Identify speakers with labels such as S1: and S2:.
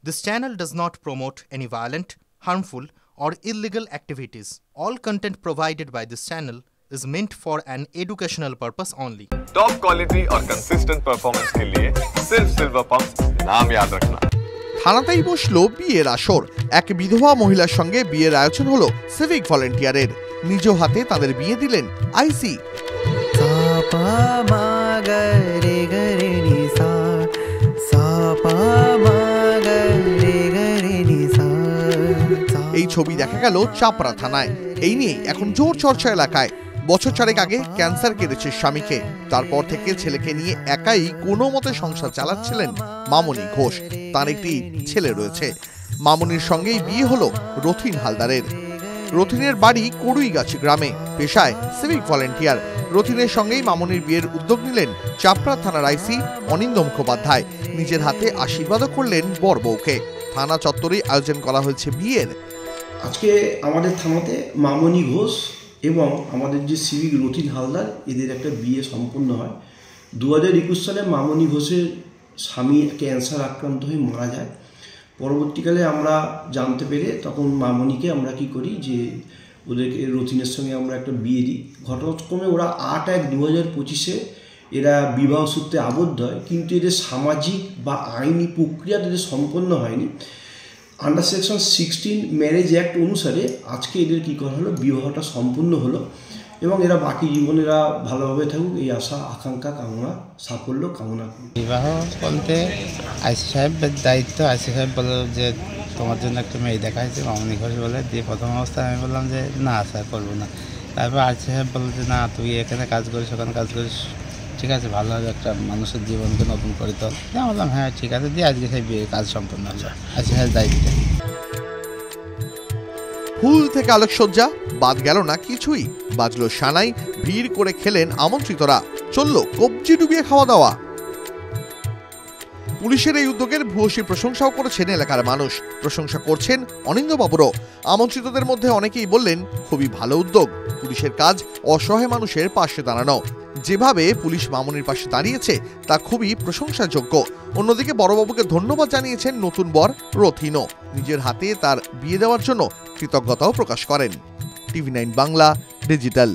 S1: This channel does not promote any violent, harmful, or illegal activities. All content provided by this channel is meant for an educational purpose only.
S2: Top quality और consistent performance के लिए सिर्फ silver pump नाम याद रखना।
S3: থানাতেই বসলো বিয়ের আসর। এক বিধবা মহিলার সঙ্গে বিয়ের আয়োজন হলো সিভিক ভলেন্টিয়ারের। নিজ হাতে তাদের বিয়ে দিলেন আইসি। এই ছবি দেখা গেল চাপড়া থানায়। এই নিয়ে এখন জোর চর্চা এলাকায়। বছর চারেক আগে ক্যান্সার কেটেছে স্বামীকে। তারপর থেকে ছেলেকে নিয়ে একাই কোনো মতে সংসার চালাচ্ছিলেন মামনি ঘোষ। তার একটি ছেলে রয়েছে। মামনির সঙ্গেই বিয়ে হলো রথিন হালদারের। রথিনের বাড়ি কড়ুইগাছি গ্রামে, পেশায় সিভিক ভলেন্টিয়ার। রথিনের সঙ্গেই মামনির বিয়ের উদ্যোগ নিলেন চাপড়া থানার আইসি অনিন্দ মুখোপাধ্যায়। নিজের হাতে আশীর্বাদও করলেন বর বউকে। থানা চত্বরে আয়োজন করা হয়েছে বিয়ের।
S4: আজকে আমাদের থানাতে মামনি ঘোষ এবং আমাদের যে সিভিক রথিন হালদার, এদের একটা বিয়ে সম্পন্ন হয়। 2021 সালে মামনি ঘোষের স্বামী ক্যান্সার আক্রান্ত হয়ে মারা যায়। পরবর্তীকালে আমরা জানতে পেরে তখন মামনিকে আমরা কি করি যে ওদেরকে রথিনের সঙ্গে আমরা একটা বিয়ে দিই। ঘটনাক্রমে ওরা 8/1/2025 এরা বিবাহ সূত্রে আবদ্ধ হয়, কিন্তু এদের সামাজিক বা আইনি প্রক্রিয়া এদের সম্পন্ন হয়নি। আন্ডার সেকশন 16 ম্যারেজ অ্যাক্ট অনুসারে আজকে এদের কী করা হলো, বিবাহটা সম্পূর্ণ হলো এবং এরা বাকি জীবনেরা ভালোভাবে থাকুক এই আশা আকাঙ্ক্ষা কামনা সাফল্য কামনা করি।
S5: বিবাহ বলতে আইসি সাহেবের দায়িত্ব। আইসি সাহেব বলল যে তোমার জন্য একটা মেয়ে দেখা হয়েছে মামনি ঘোষ বলে। দিয়ে প্রথম অবস্থায় আমি বললাম যে না স্যার করবো না। তারপর আইসি সাহেব বলল যে না তুই এখানে কাজ করিস ওখানে কাজ করিস, ঠিক আছে ভালো হবে, একটা মানুষের জীবনকে নতুন করে তোল। আমি বললাম হ্যাঁ ঠিক আছে। দিয়ে আজকে সেই বিয়ে কাজ সম্পন্ন হলো আইসি সাহেব দায়িত্ব।
S3: ফুল থেকে আলোকসজ্জা বাদ গেল না কিছুই। বাজলো সানাই, ভিড় করে খেলেন আমন্ত্রিতরা। চলল কবজি ডুবিয়ে খাওয়া দাওয়া। পুলিশের এই উদ্যোগের ভূয়সী প্রশংসাও করেছেন এলাকার মানুষ। প্রশংসা করছেন অনিন্দবাবুরও। আমন্ত্রিতদের মধ্যে অনেকেই বললেন খুবই ভালো উদ্যোগ। পুলিশের কাজ অসহায় মানুষের পাশে দাঁড়ানো। যেভাবে পুলিশ মামনির পাশে দাঁড়িয়েছে তা খুবই প্রশংসাযোগ্য। অন্যদিকে বড়বাবুকে ধন্যবাদ জানিয়েছেন নতুন বর রথিনও। নিজের হাতে তার বিয়ে দেওয়ার জন্য কৃতজ্ঞতাও প্রকাশ করেন। TV9 Bangla digital.